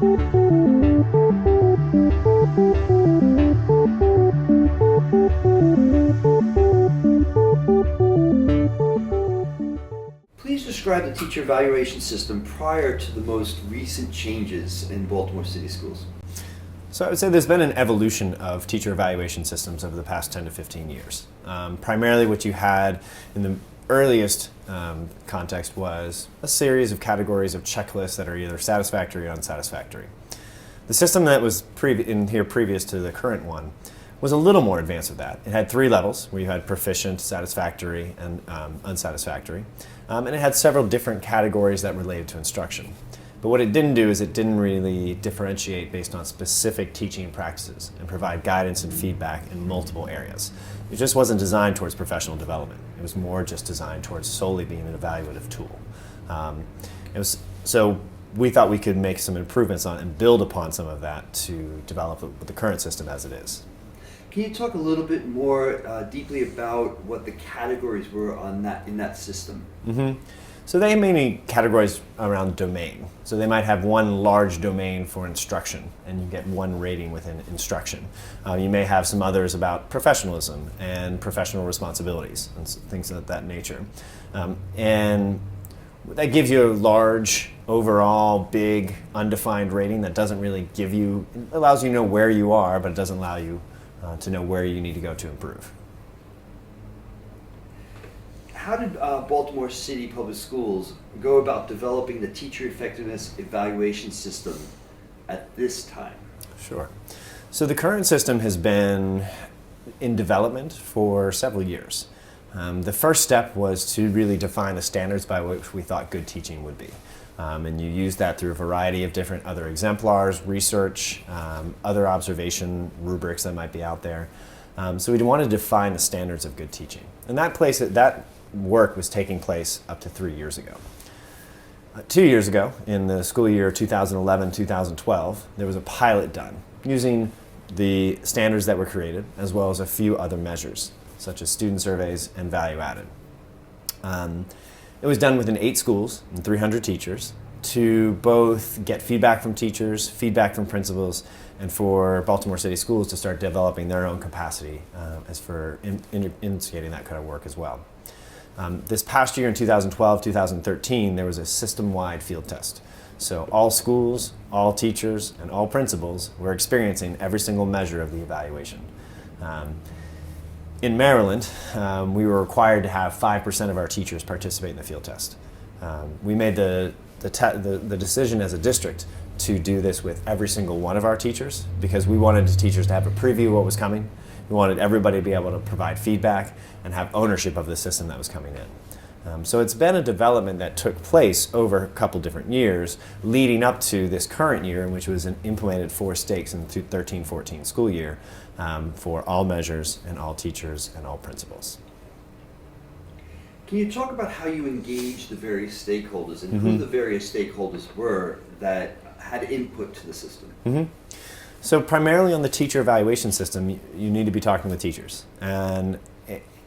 Please describe the teacher evaluation system prior to the most recent changes in Baltimore City Schools. So I would say there's been an evolution of teacher evaluation systems over the past 10 to 15 years. Primarily what you had in the earliest context was a series of categories of checklists that are either satisfactory or unsatisfactory. The system that was previous to the current one was a little more advanced with that. It had 3 levels, where you had proficient, satisfactory, and unsatisfactory. And it had several different categories that related to instruction. But what it didn't do is it didn't really differentiate based on specific teaching practices and provide guidance and feedback in multiple areas. It just wasn't designed towards professional development. It was more just designed towards solely being an evaluative tool. So we thought we could make some improvements on and build upon some of that to develop the current system as it is. Can you talk a little bit more deeply about what the categories were in that system? Mm-hmm. So they mainly categorize around domain. So they might have one large domain for instruction, and you get one rating within instruction. You may have some others about professionalism and professional responsibilities and things of that nature. And that gives you a large, overall, big, undefined rating that doesn't really give you, it allows you to know where you are, but it doesn't allow you to know where you need to go to improve. How did Baltimore City Public Schools go about developing the teacher effectiveness evaluation system at this time? Sure. So the current system has been in development for several years. The first step was to really define the standards by which we thought good teaching would be. And you use that through a variety of different other exemplars, research, other observation rubrics that might be out there. So we want to define the standards of good teaching. And that work was taking place up to 3 years ago. 2 years ago, in the school year 2011-2012, there was a pilot done using the standards that were created, as well as a few other measures, such as student surveys and value added. It was done within 8 schools and 300 teachers to both get feedback from teachers, feedback from principals, and for Baltimore City Schools to start developing their own capacity as for instigating that kind of work as well. This past year in 2012-2013, there was a system-wide field test. So all schools, all teachers, and all principals were experiencing every single measure of the evaluation. In Maryland, we were required to have 5% of our teachers participate in the field test. We made the decision as a district to do this with every single one of our teachers because we wanted the teachers to have a preview of what was coming. We wanted everybody to be able to provide feedback and have ownership of the system that was coming in. So it's been a development that took place over a couple different years leading up to this current year, in which was implemented 4 stakes in the 13-14 school year for all measures and all teachers and all principals. Can you talk about how you engaged the various stakeholders and who the various stakeholders were that had input to the system? So primarily on the teacher evaluation system, you need to be talking with teachers. And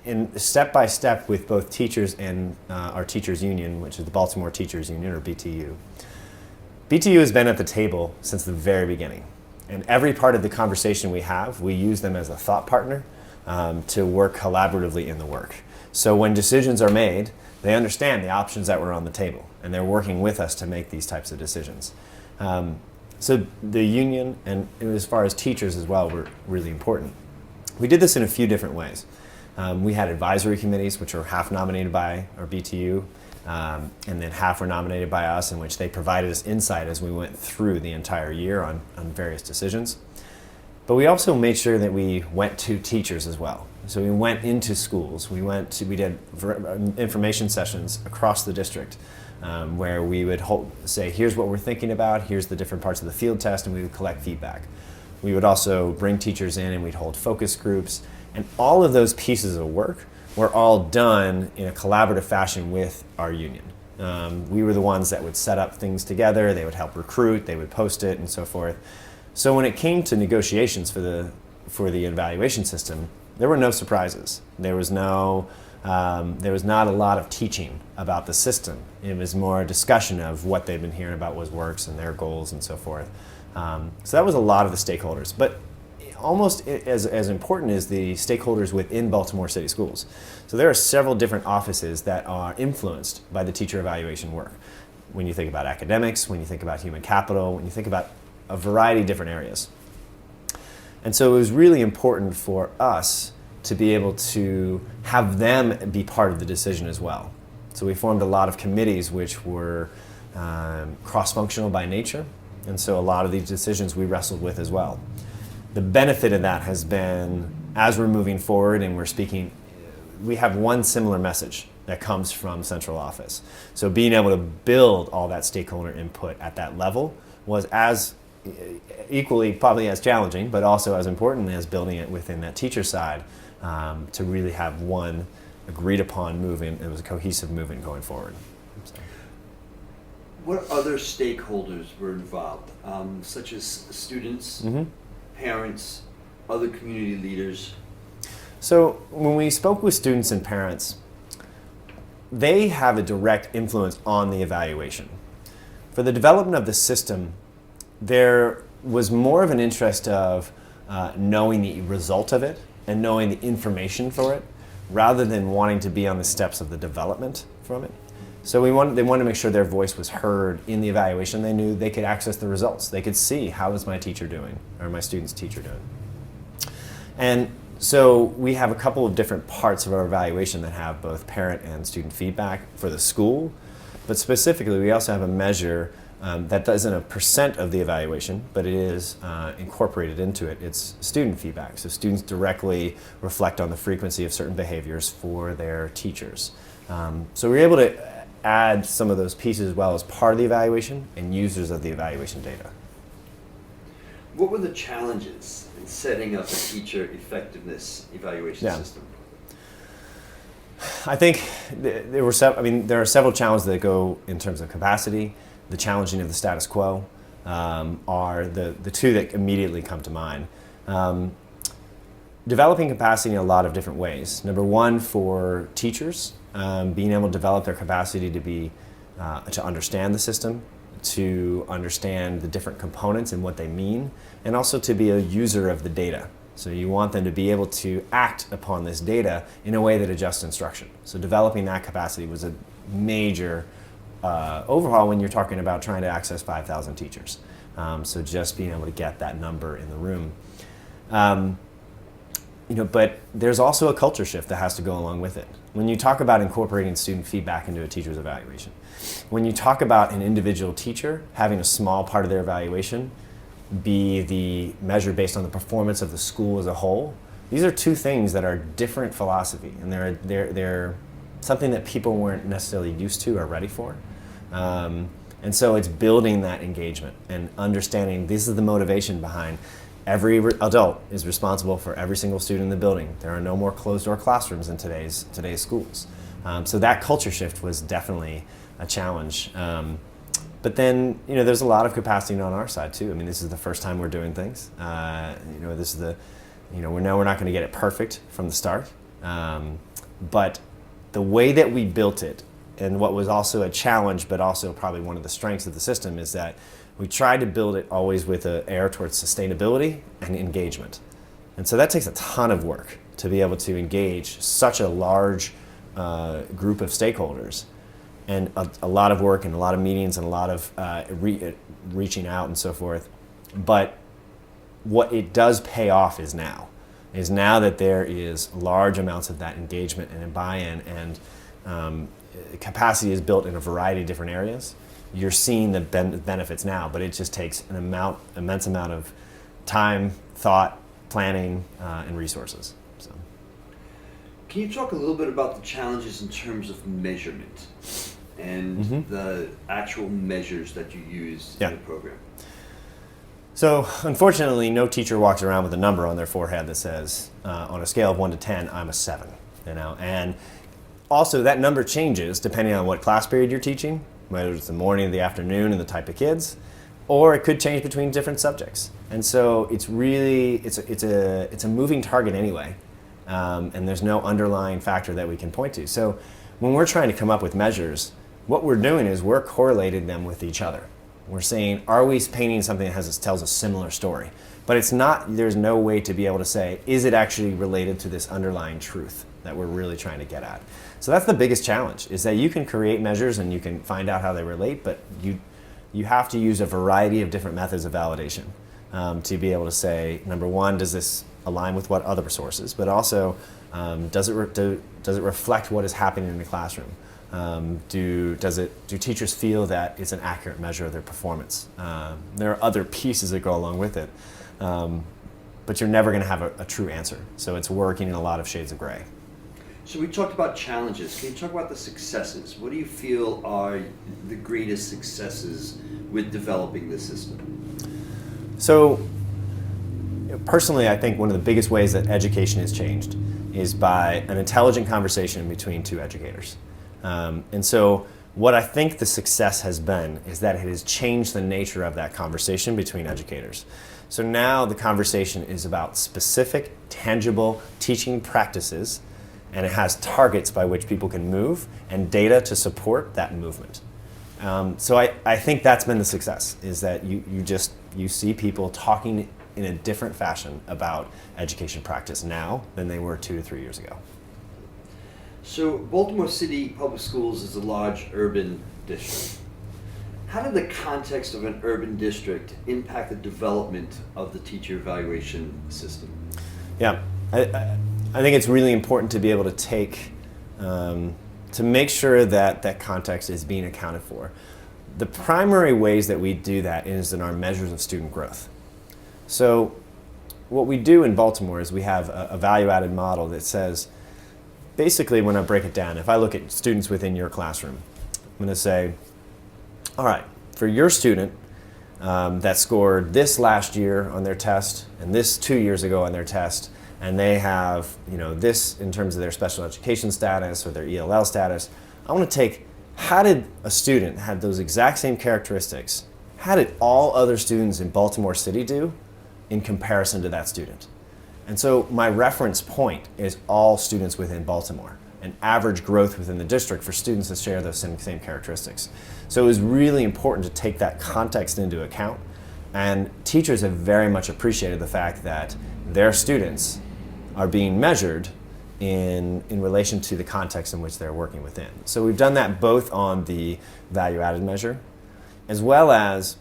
in step by step with both teachers and our teachers union, which is the Baltimore Teachers Union, or BTU. BTU has been at the table since the very beginning. And every part of the conversation we have, we use them as a thought partner to work collaboratively in the work. So when decisions are made, they understand the options that were on the table, and they're working with us to make these types of decisions. So the union, and as far as teachers as well, were really important. We did this in a few different ways. We had advisory committees, which were half nominated by our BTU, and then half were nominated by us, in which they provided us insight as we went through the entire year on various decisions. But we also made sure that we went to teachers as well. So we went into schools. We did information sessions across the district where we would say, here's what we're thinking about, here's the different parts of the field test, and we would collect feedback. We would also bring teachers in and we'd hold focus groups. And all of those pieces of work were all done in a collaborative fashion with our union. We were the ones that would set up things together, they would help recruit, they would post it, and so forth. So when it came to negotiations for the evaluation system, there were no surprises. There was no There was not a lot of teaching about the system. It was more a discussion of what they'd been hearing about what works and their goals and so forth. So that was a lot of the stakeholders. But almost as important is the stakeholders within Baltimore City Schools. So there are several different offices that are influenced by the teacher evaluation work. When you think about academics, when you think about human capital, when you think about a variety of different areas. And so it was really important for us to be able to have them be part of the decision as well. So we formed a lot of committees which were cross-functional by nature, and so a lot of these decisions we wrestled with as well. The benefit of that has been, as we're moving forward and we're speaking, we have one similar message that comes from central office. So being able to build all that stakeholder input at that level was as equally probably as challenging, but also as important as building it within that teacher side, to really have one agreed upon movement. It was a cohesive movement going forward. So. What other stakeholders were involved, such as students, parents, other community leaders? So when we spoke with students and parents, they have a direct influence on the evaluation. For the development of the system, there was more of an interest of knowing the result of it and knowing the information for it, rather than wanting to be on the steps of the development from it. So they wanted to make sure their voice was heard in the evaluation. They knew they could access the results. They could see, how is my teacher doing, or my student's teacher doing. And so we have a couple of different parts of our evaluation that have both parent and student feedback for the school, but specifically we also have a measure that isn't a percent of the evaluation, but it is incorporated into it. It's student feedback. So students directly reflect on the frequency of certain behaviors for their teachers. So we're able to add some of those pieces as well as part of the evaluation and users of the evaluation data. What were the challenges in setting up a teacher effectiveness evaluation system? I think there are several challenges that go in terms of capacity. The challenging of the status quo are the two that immediately come to mind. Developing capacity in a lot of different ways. Number one, for teachers, being able to develop their capacity to understand the system, to understand the different components and what they mean, and also to be a user of the data. So you want them to be able to act upon this data in a way that adjusts instruction. So developing that capacity was a major overhaul when you're talking about trying to access 5,000 teachers. So just being able to get that number in the room. But there's also a culture shift that has to go along with it. When you talk about incorporating student feedback into a teacher's evaluation, when you talk about an individual teacher having a small part of their evaluation be the measure based on the performance of the school as a whole, these are two things that are different philosophy, and they're something that people weren't necessarily used to or ready for. And so it's building that engagement and understanding this is the motivation behind every adult is responsible for every single student in the building. There are no more closed-door classrooms in today's schools. So that culture shift was definitely a challenge. But then, there's a lot of capacity on our side too. I mean, this is the first time we're doing things. This is we know we're not going to get it perfect from the start. But the way that we built it, and what was also a challenge, but also probably one of the strengths of the system, is that we tried to build it always with an air towards sustainability and engagement. And so that takes a ton of work to be able to engage such a large group of stakeholders, and a lot of work and a lot of meetings and a lot of reaching out and so forth. But what it does pay off is now that there is large amounts of that engagement and buy-in, and capacity is built in a variety of different areas. You're seeing the benefits now, but it just takes an immense amount of time, thought, planning, and resources. So. Can you talk a little bit about the challenges in terms of measurement and the actual measures that you use in the program? So unfortunately, no teacher walks around with a number on their forehead that says, on a scale of 1 to 10, I'm a 7. And also that number changes depending on what class period you're teaching, whether it's the morning or the afternoon and the type of kids, or it could change between different subjects. And so it's really, it's a moving target anyway. and there's no underlying factor that we can point to. So when we're trying to come up with measures, what we're doing is we're correlating them with each other. We're saying, are we painting something that tells a similar story? But it's not, there's no way to be able to say, is it actually related to this underlying truth that we're really trying to get at? So that's the biggest challenge, is that you can create measures and you can find out how they relate, but you have to use a variety of different methods of validation to be able to say, number one, does this align with what other sources? But also, does it reflect what is happening in the classroom? Do teachers feel that it's an accurate measure of their performance? There are other pieces that go along with it, but you're never going to have a true answer. So it's working in a lot of shades of gray. So we talked about challenges. Can you talk about the successes? What do you feel are the greatest successes with developing this system? So personally, I think one of the biggest ways that education has changed is by an intelligent conversation between two educators. And so what I think the success has been is that it has changed the nature of that conversation between educators. So now the conversation is about specific, tangible teaching practices, and it has targets by which people can move and data to support that movement. So I think that's been the success, is that you see people talking in a different fashion about education practice now than they were 2 to 3 years ago. So Baltimore City Public Schools is a large urban district. How did the context of an urban district impact the development of the teacher evaluation system? Yeah, I think it's really important to be able to take, to make sure that that context is being accounted for. The primary ways that we do that is in our measures of student growth. So what we do in Baltimore is we have a value-added model that says, basically when I break it down, if I look at students within your classroom, I'm going to say, all right, for your student that scored this last year on their test and this 2 years ago on their test, and they have this in terms of their special education status or their ELL status, I want to take, how did a student have those exact same characteristics? How did all other students in Baltimore City do in comparison to that student? And so my reference point is all students within Baltimore, and average growth within the district for students that share those same characteristics. So it was really important to take that context into account, and teachers have very much appreciated the fact that their students are being measured in relation to the context in which they're working within. So we've done that both on the value-added measure, as well as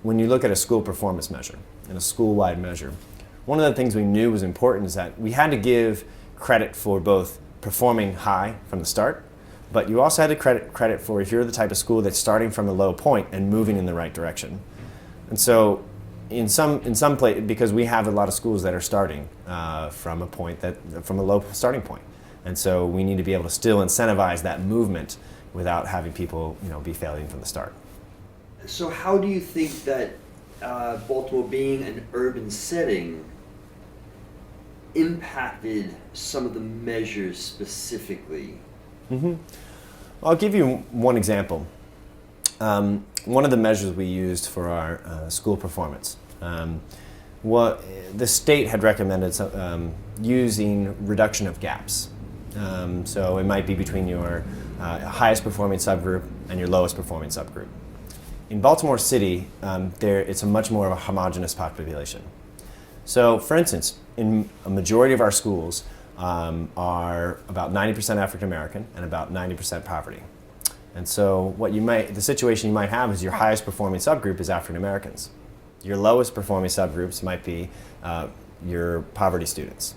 when you look at a school performance measure and a school-wide measure. One of the things we knew was important is that we had to give credit for both performing high from the start, but you also had to credit for if you're the type of school that's starting from a low point and moving in the right direction. And so in some place, because we have a lot of schools that are starting from a low starting point, and so we need to be able to still incentivize that movement without having people be failing from the start. So how do you think that Baltimore being an urban setting impacted some of the measures specifically? Mm-hmm. I'll give you one example. One of the measures we used for our school performance, the state had recommended using reduction of gaps. So it might be between your highest performing subgroup and your lowest performing subgroup. In Baltimore City, it's a much more of a homogeneous population. So, for instance, in a majority of our schools are about 90% African American and about 90% poverty. And so the situation you might have is your highest performing subgroup is African Americans. Your lowest performing subgroups might be your poverty students.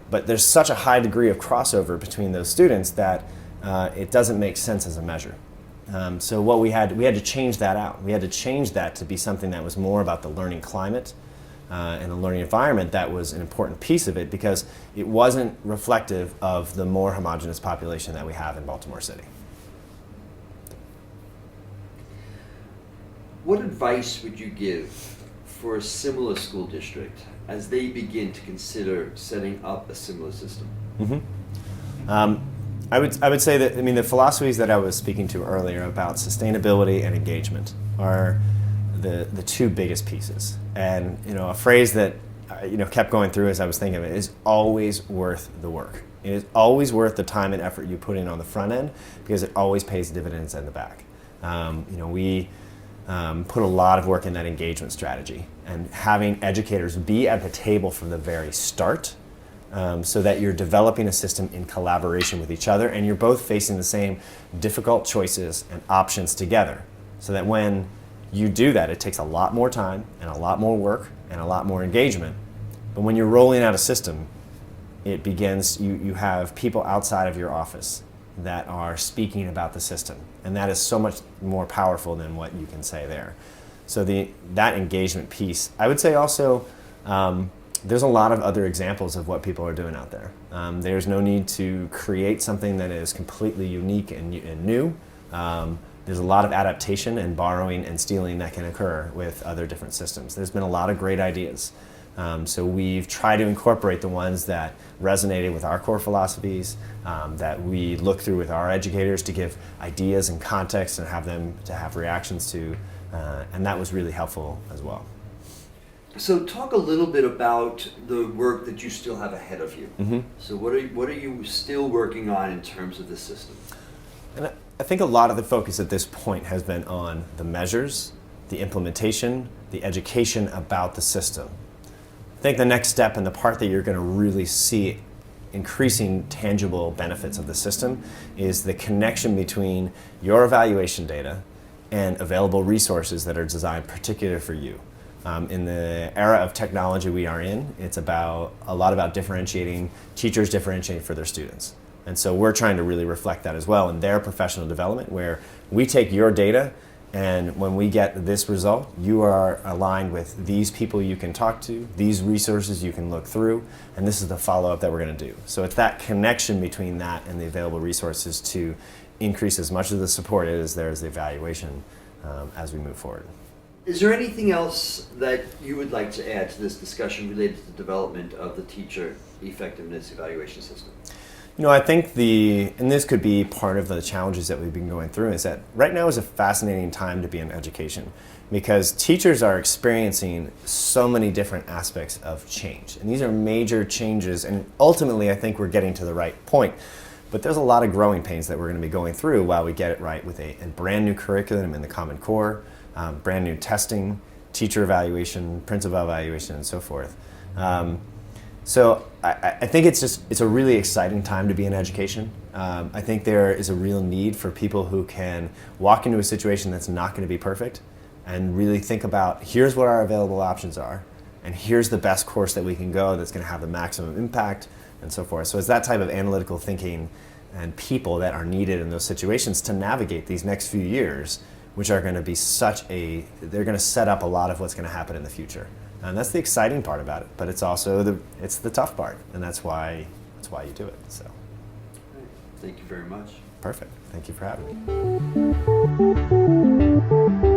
But there's such a high degree of crossover between those students that it doesn't make sense as a measure. So what we had to change that out. We had to change that to be something that was more about the learning climate and the learning environment. That was an important piece of it because it wasn't reflective of the more homogeneous population that we have in Baltimore City. What advice would you give for a similar school district as they begin to consider setting up a similar system? Mm-hmm. I would say that the philosophies that I was speaking to earlier about sustainability and engagement are the two biggest pieces. And a phrase that kept going through as I was thinking of it, is always worth the work. It is always worth the time and effort you put in on the front end, because it always pays dividends in the back. We put a lot of work in that engagement strategy, and having educators be at the table from the very start, so that you're developing a system in collaboration with each other, and you're both facing the same difficult choices and options together, so that when you do that, it takes a lot more time and a lot more work and a lot more engagement. But when you're rolling out a system, it begins, you have people outside of your office that are speaking about the system. And that is so much more powerful than what you can say there. So that engagement piece, I would say also, there's a lot of other examples of what people are doing out there. There's no need to create something that is completely unique and new. There's a lot of adaptation and borrowing and stealing that can occur with other different systems. There's been a lot of great ideas. So we've tried to incorporate the ones that resonated with our core philosophies, that we look through with our educators to give ideas and context and have them to have reactions to, and that was really helpful as well. So talk a little bit about the work that you still have ahead of you. Mm-hmm. So what are you still working on in terms of this system? And I think a lot of the focus at this point has been on the measures, the implementation, the education about the system. I think the next step, and the part that you're going to really see increasing tangible benefits of the system, is the connection between your evaluation data and available resources that are designed particularly for you. In the era of technology we are in, it's a lot about differentiating, teachers differentiating for their students. And so we're trying to really reflect that as well in their professional development, where we take your data, and when we get this result, you are aligned with these people you can talk to, these resources you can look through, and this is the follow-up that we're going to do. So it's that connection between that and the available resources to increase as much of the support as there is the evaluation as we move forward. Is there anything else that you would like to add to this discussion related to the development of the teacher effectiveness evaluation system? I think and this could be part of the challenges that we've been going through, is that right now is a fascinating time to be in education, because teachers are experiencing so many different aspects of change. And these are major changes, and ultimately I think we're getting to the right point. But there's a lot of growing pains that we're going to be going through while we get it right with a brand new curriculum in the Common Core, brand new testing, teacher evaluation, principal evaluation, and so forth. So I think it's a really exciting time to be in education. I think there is a real need for people who can walk into a situation that's not going to be perfect and really think about, here's what our available options are, and here's the best course that we can go that's going to have the maximum impact, and so forth. So it's that type of analytical thinking and people that are needed in those situations to navigate these next few years, which are going to be they're going to set up a lot of what's going to happen in the future. And that's the exciting part about it, but it's also the tough part, and that's why you do it. So, thank you very much. Perfect. Thank you for having me.